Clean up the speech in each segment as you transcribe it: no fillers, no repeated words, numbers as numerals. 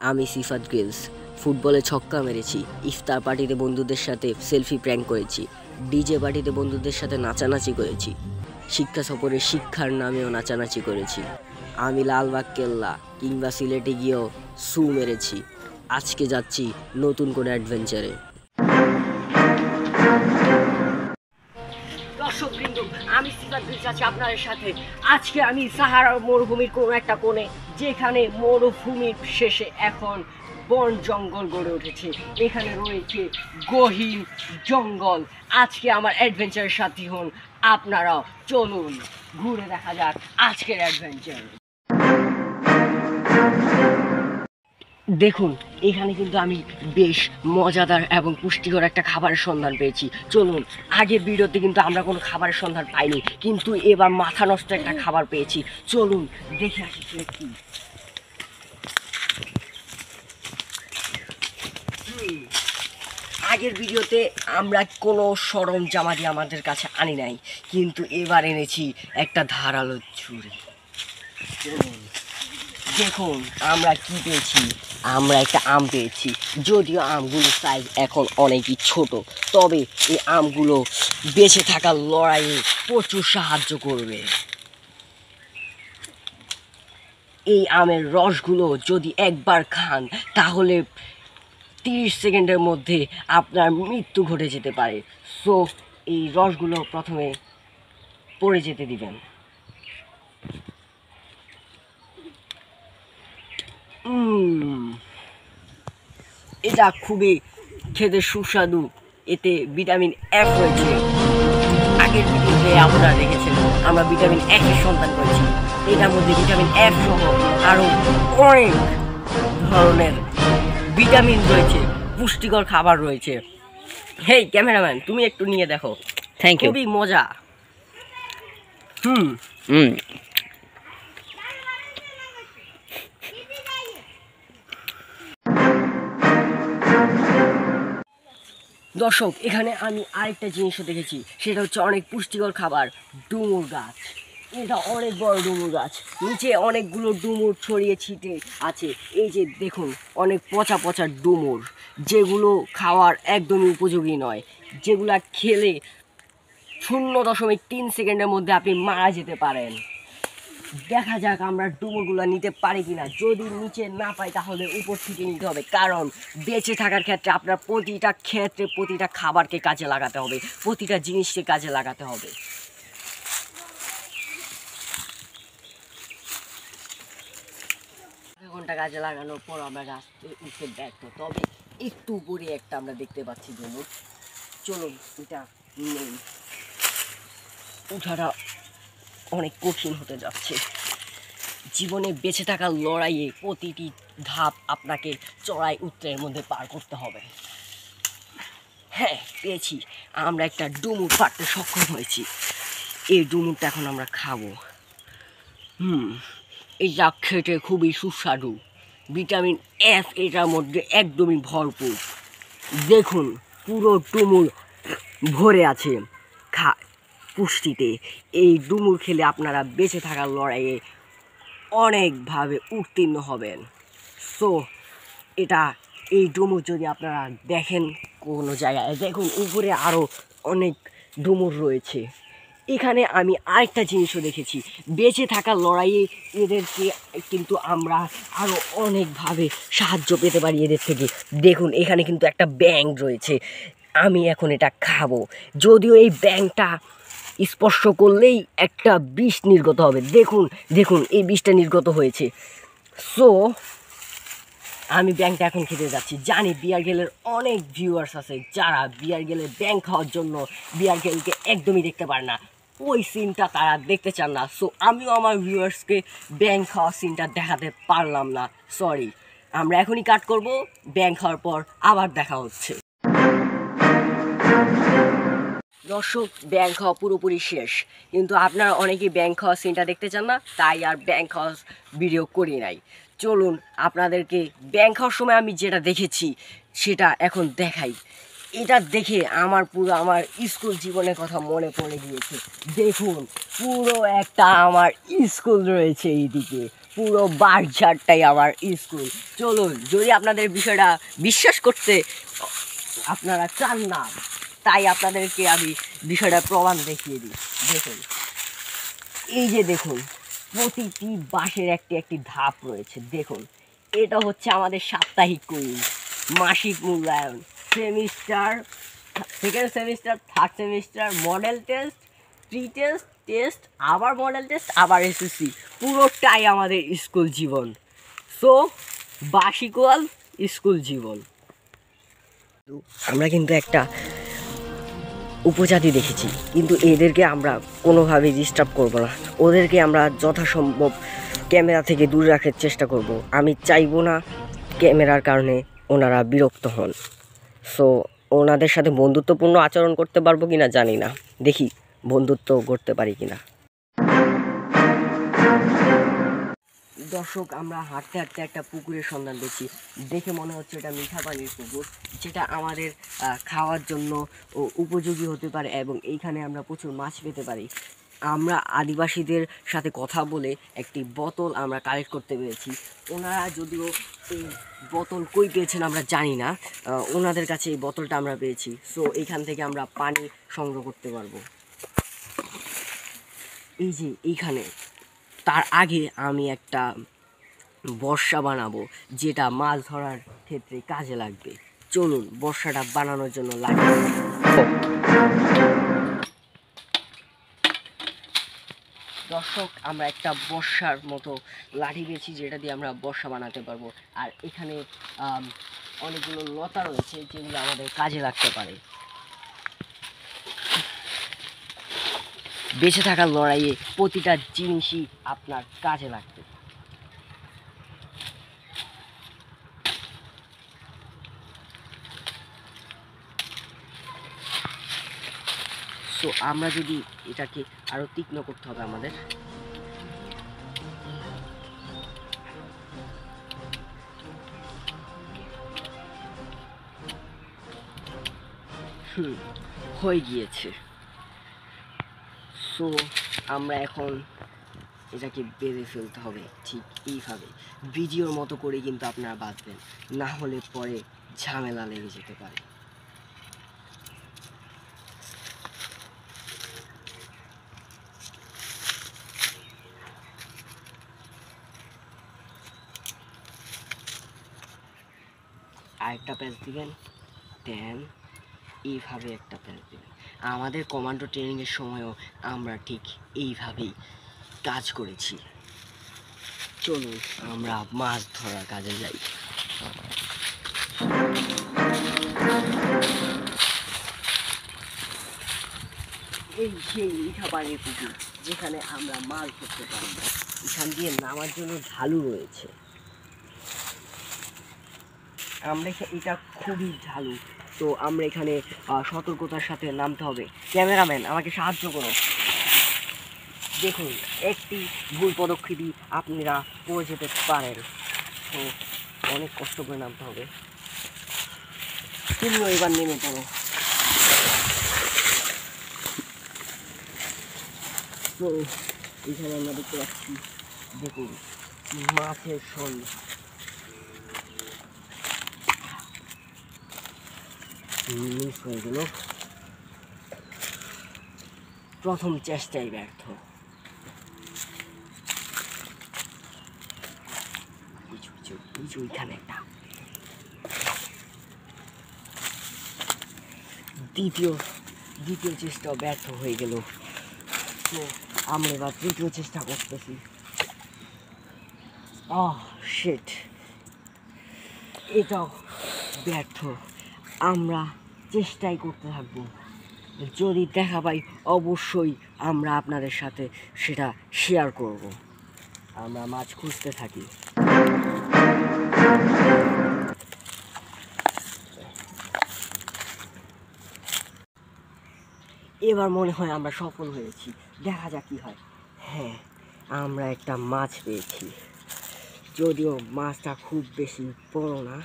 আমি সিফাত গ্রিলস ফুটবলে ছক্কা মেরেছি, ইফতার পার্টিতে বন্ধুদের সাথে সেলফি প্র্যাঙ্ক করেছি, ডিজে পার্টিতে বন্ধুদের সাথে নাচানাচি করেছি, শিক্ষা সফরে শিক্ষার নামেও নাচানাচি করেছি। আমি লালবাগ কেল্লা কিংবা সিলেটে গিয়েও সু মেরেছি। আজকে যাচ্ছি নতুন কোনো অ্যাডভেঞ্চারে। দর্শকবৃন্দ, আমি সিফাত গ্রিলস আছি আপনাদের সাথে। আজকে আমি সাহারা মরুভূমির কোনো একটা কোণে, যেখানে মরুভূমির শেষে এখন বন জঙ্গল গড়ে উঠেছে। এখানে রয়েছে গহীন জঙ্গল। আজকে আমার অ্যাডভেঞ্চারের সাথী হন আপনারাও। চলুন ঘুরে দেখা যাক আজকের অ্যাডভেঞ্চার। দেখুন, এখানে কিন্তু আমি বেশ মজাদার এবং পুষ্টিকর একটা খাবারের সন্ধান পেয়েছি। চলুন, আগের ভিডিওতে কিন্তু আমরা কোনো খাবারের সন্ধান পাইনি, কিন্তু এবার মাথা নষ্ট একটা খাবার পেয়েছি। চলুন দেখে আসি কি। আগের ভিডিওতে আমরা কোনো সরঞ্জামাদি আমাদের কাছে আনি নাই, কিন্তু এবার এনেছি একটা ধারালো ছুরি। দেখুন আমরা কি পেয়েছি। আমরা একটা আম পেয়েছি, যদিও আমগুলোর সাইজ এখন অনেকই ছোট, তবে এই আমগুলো বেঁচে থাকার লড়াইয়ে প্রচুর সাহায্য করবে। এই আমের রসগুলো যদি একবার খান, তাহলে 30 সেকেন্ডের মধ্যে আপনার মৃত্যু ঘটে যেতে পারে। সো এই রসগুলো প্রথমে পড়ে যেতে দিবেন। এটা খুবই খেতে সুস্বাদু। এতে ভিটামিন এফ রয়েছে। আগের ভিডিওতে আপনারা দেখেছেন আমরা ভিটামিন এফ এর সন্ধান করেছি। এটার মধ্যে ভিটামিন এফ সহ আরও অনেক ধরনের ভিটামিন রয়েছে, পুষ্টিকর খাবার রয়েছে। হেই ক্যামেরাম্যান, তুমি একটু নিয়ে দেখো। Thank you. খুবই মজা। দর্শক, এখানে আমি আরেকটা জিনিসও দেখেছি, সেটা হচ্ছে অনেক পুষ্টিকর খাবার, ডুমুর গাছ। এটা অনেক বড় ডুমুর গাছ, নিচে অনেকগুলো ডুমুর ছড়িয়ে ছিটে আছে। এই যে দেখুন, অনেক পচা পচা ডুমুর, যেগুলো খাওয়ার একদমই উপযোগী নয়, যেগুলা খেলে 0.3 সেকেন্ডের মধ্যে আপনি মারা যেতে পারেন। দেখা যাক আমরা ডুমুরগুলো নিতে পারি কিনা। যদি নিচে না পাই, তাহলে উপর থেকে নিতে হবে, কারণ বেঁচে থাকার ক্ষেত্রে আপনার প্রতিটা ক্ষেত্রে প্রতিটা খাবারকে কাজে লাগাতে হবে, প্রতিটা জিনিসকে কাজে লাগাতে হবে। ঘন্টা কাজে লাগানোর পর আমরা রাস্তায় উঠতে ব্যর্থ, তবে একটু উপরে একটা আমরা দেখতে পাচ্ছি ডুমুর। চলুন এটা নেই। উঠাটা অনেক কঠিন হতে যাচ্ছে। জীবনে বেঁচে থাকার লড়াইয়ে প্রতিটি ধাপ আপনাকে চড়াই উত্তরের মধ্যে পার করতে হবে। হ্যাঁ, পেয়েছি। আমরা একটা ডুমুর পাড়তে সক্ষম হয়েছি। এই ডুমুরটা এখন আমরা খাবো। এটা খেতে খুবই সুস্বাদু। ভিটামিন এফ এটার মধ্যে একদমই ভরপুর। দেখুন, পুরো ডুমুর ভরে আছে পুষ্টিতে। এই ডুমুর খেলে আপনারা বেঁচে থাকার লড়াইয়ে অনেকভাবে উত্তীর্ণ হবেন। সো এই ডুমুর যদি আপনারা দেখেন কোনো জায়গায়, দেখুন উপরে আরও অনেক ডুমুর রয়েছে। এখানে আমি আরেকটা জিনিসও দেখেছি, বেঁচে থাকার লড়াইয়ে এদেরকে কিন্তু আমরা আরও অনেকভাবে সাহায্য পেতে পারি এদের থেকে। দেখুন এখানে কিন্তু একটা ব্যাঙ রয়েছে, আমি এখন এটা খাবো। যদিও এই ব্যাঙটা স্পর্শ করলেই একটা বিষ নির্গত হবে। দেখুন দেখুন এই বিষটা নির্গত হয়েছে। সো আমি ব্যাঙটা এখন খেতে যাচ্ছি। জানি বিয়ার গেলের অনেক ভিউয়ার্স আছে যারা বিয়ার গেলের ব্যাঙ খাওয়ার জন্য বিয়ার গেলকে একদমই দেখতে পারে না, ওই সিনটা তারা দেখতে চান না। সো আমিও আমার ভিউয়ার্সকে ব্যাঙ খাওয়ার সিনটা দেখাতে পারলাম না, সরি। আমরা এখনই কাট করব, ব্যাঙ খাওয়ার পর আবার দেখা হচ্ছে। দর্শক, ব্যাঙ খাওয়া পুরোপুরি শেষ, কিন্তু আপনারা অনেকেই ব্যাঙ খাওয়া সিনটা দেখতে চান না, তাই আর ব্যাঙ খাওয়া ভিডিও করি নাই। চলুন আপনাদেরকে ব্যাঙ খাওয়ার সময় আমি যেটা দেখেছি সেটা এখন দেখাই। এটা দেখে আমার স্কুল জীবনের কথা মনে পড়ে গিয়েছে। দেখুন পুরো একটা আমার স্কুল রয়েছে এইদিকে, পুরো বাজারটাই আমার স্কুল। চলুন, যদি আপনাদের বিষয়টা বিশ্বাস করতে আপনারা চান না, তাই আপনাদেরকে আমি বিষয়টা প্রমাণ দেখিয়ে দিই। দেখুন, এই যে দেখুন, প্রতিটি বাঁশের একটি একটি ধাপ রয়েছে। দেখুন, এটা হচ্ছে আমাদের সাপ্তাহিক কুইজ, মাসিক মূল্যায়ন, semester, second semester, third semester, model test, pre test, test, আবার মডেল টেস্ট, আবার এসএসসি। পুরোটাই আমাদের স্কুল জীবন। সো বার্ষিকওয়াল স্কুল জীবন। আমরা কিন্তু একটা উপজাতি দেখেছি, কিন্তু এদেরকে আমরা কোনোভাবেই ডিস্টার্ব করব না। ওদেরকে আমরা যথাসম্ভব ক্যামেরা থেকে দূরে রাখার চেষ্টা করব। আমি চাইবো না ক্যামেরার কারণে ওনারা বিরক্ত হন। সো ওনাদের সাথে বন্ধুত্বপূর্ণ আচরণ করতে পারবো কিনা জানি না, দেখি বন্ধুত্ব করতে পারি কিনা। দর্শক, আমরা হাঁটতে হাঁটতে একটা পুকুরের সন্ধান পেয়েছি। দেখে মনে হচ্ছে এটা মিঠা পানির পুকুর, যেটা আমাদের খাওয়ার জন্য উপযোগী হতে পারে এবং এইখানে আমরা প্রচুর মাছ পেতে পারি। আমরা আদিবাসীদের সাথে কথা বলে একটি বোতল আমরা কালেক্ট করতে পেরেছি। ওনারা যদিও এই বোতল কই পেয়েছেন আমরা জানি না, ওনাদের কাছে এই বোতলটা আমরা পেয়েছি। সো এইখান থেকে আমরা পানি সংগ্রহ করতে পারবো। এই যে এইখানে, তার আগে আমি একটা বর্ষা বানাবো, যেটা মাছ ধরার ক্ষেত্রে কাজে লাগবে। চলুন বর্ষাটা বানানোর জন্য লাগে। দর্শক, আমরা একটা বর্ষার মতো লাঠি পেয়েছি, যেটা দিয়ে আমরা বর্ষা বানাতে পারবো। আর এখানে অনেকগুলো লতা রয়েছে, যেগুলো আমাদের কাজে লাগতে পারে বেঁচে থাকার লড়াইয়ে। প্রতিটা জিনিসই আপনার কাজে লাগবে। সো আমরা যদি এটাকে আরো তীক্ষ্ণ করতে হবে আমাদের। হয়ে গিয়েছে। সো আমরা এখন এটাকে বেঁধে ফেলতে হবে ঠিক এইভাবে। ভিডিওর মতো করে কিন্তু আপনারা বাঁধবেন, না হলে পরে ঝামেলা লেগে যেতে পারে। আরেকটা প্যাচ দিবেন, দেন এইভাবে একটা প্যাচ দিবেন। আমাদের কমান্ডো ট্রেনিংয়ের সময়ও আমরা ঠিক এইভাবেই কাজ করেছি। চলুন আমরা মাছ ধরার কাজে যাই। এই সেই মিঠা পানির পুকুর, যেখানে আমরা মাছ ধরতে পারি। এখান দিয়ে নামার জন্য ঢালু রয়েছে। আমরা এটা খুবই ঢালু, তো আমরা এখানে সতর্কতার সাথে নামতে হবে। ক্যামেরাম্যান, আমাকে সাহায্য করো। দেখুন, একটি ভুল পদক্ষেপই আপনারা পড়ে যেতে পারেন। তো অনেক কষ্ট করে নামতে হবে। তুমিও এবার নেমে পড়ো। তো এখানে আমরা দেখতে পাচ্ছি, দেখুন, মাছের শোল। মিস হয়ে গেল, প্রথম চেষ্টাই ব্যর্থ। ওইখানে একটা দ্বিতীয় চেষ্টাও ব্যর্থ হয়ে গেল। তো আমরা এবার তৃতীয় চেষ্টা করতেছি। শিট, এটাও ব্যর্থ। আমরা চেষ্টাই করতে থাকবো। যদি দেখা পাই অবশ্যই আমরা আপনাদের সাথে সেটা শেয়ার করব। আমরা মাছ খুঁজতে থাকি। এবার মনে হয় আমরা সফল হয়েছি, দেখা যাক কি হয়। হ্যাঁ, আমরা একটা মাছ পেয়েছি। যদিও মাছটা খুব বেশি বড় না,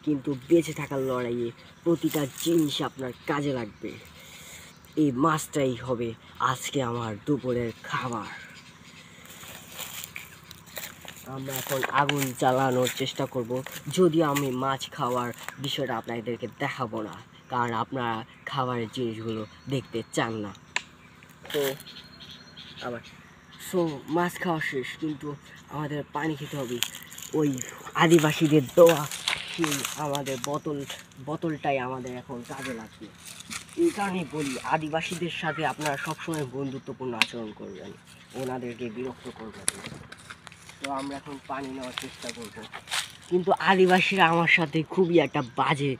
কিন্তু বেঁচে থাকার লড়াইয়ে প্রতিটা জিনিস আপনার কাজে লাগবে। এই মাছটাই হবে আজকে আমার দুপুরের খাবার। আমরা এখন আগুন জ্বালানোর চেষ্টা করব, যদিও আমি মাছ খাওয়ার বিষয়টা আপনাদেরকে দেখাবো না, কারণ আপনারা খাবারের জিনিসগুলো দেখতে চান না। তো আবার মাছ খাওয়া শেষ, কিন্তু আমাদের পানি খেতে হবে। ওই আদিবাসীদের দেওয়া সেই আমাদের বোতলটাই আমাদের এখন কাজে লাগবে। এই কারণেই বলি, আদিবাসীদের সাথে আপনারা সবসময় বন্ধুত্বপূর্ণ আচরণ করবেন, ওনাদেরকে বিরক্ত করবেন না। তো আমরা এখন পানি নেওয়ার চেষ্টা করব, কিন্তু আদিবাসীরা আমার সাথে খুবই একটা বাজে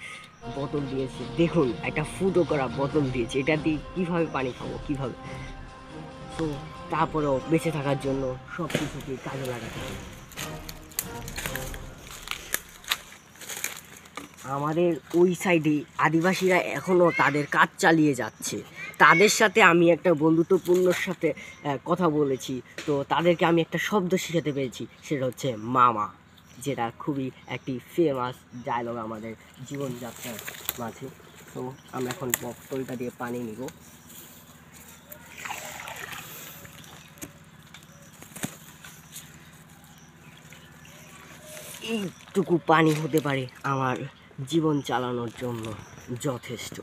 বোতল দিয়েছে। দেখুন, একটা ফুটো করা বোতল দিয়েছে, এটা দিয়ে কীভাবে পানি খাবো, কীভাবে? তো তারপরেও বেঁচে থাকার জন্য সব কিছুকে কাজে লাগাতে হবে। আমাদের ওই সাইডে আদিবাসীরা এখনও তাদের কাজ চালিয়ে যাচ্ছে। তাদের সাথে আমি একটা বন্ধুত্বপূর্ণ সাথে কথা বলেছি, তো তাদেরকে আমি একটা শব্দ শিখাতে পেরেছি, সেটা হচ্ছে মামা, যেটা খুবই একটি ফেমাস ডায়লগ আমাদের জীবনযাত্রার মাঝে। তো আমরা এখন বোতলটা দিয়ে পানি নিব। এইটুকু পানি হতে পারে আমার জীবন চালানোর জন্য যথেষ্ট।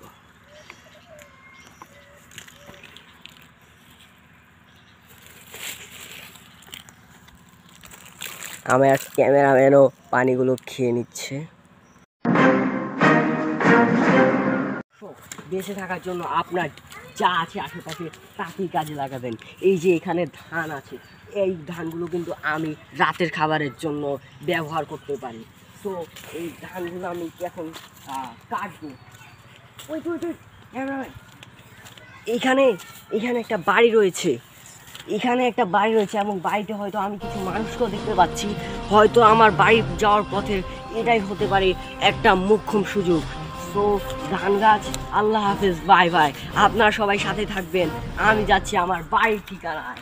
আমার ক্যামেরাম্যানও পানিগুলো খেয়ে নিচ্ছে। বেঁচে থাকার জন্য আপনার যা আছে আশেপাশে তাকেই কাজে লাগাবেন। এই যে এখানে ধান আছে, এই ধানগুলো কিন্তু আমি রাতের খাবারের জন্য ব্যবহার করতে পারি। তো এই ধানগুলো আমি এখন কাটবো। এখানে এখানে একটা বাড়ি রয়েছে, এবং বাড়িতে হয়তো আমি কিছু মানুষকেও দেখতে পাচ্ছি। হয়তো আমার বাড়ি যাওয়ার পথে এটাই হতে পারে একটা মোক্ষম সুযোগ। তো ধান গাছ, আল্লাহ হাফেজ, বাই বাই। আপনারা সবাই সাথে থাকবেন, আমি যাচ্ছি আমার বাড়ির ঠিকানায়।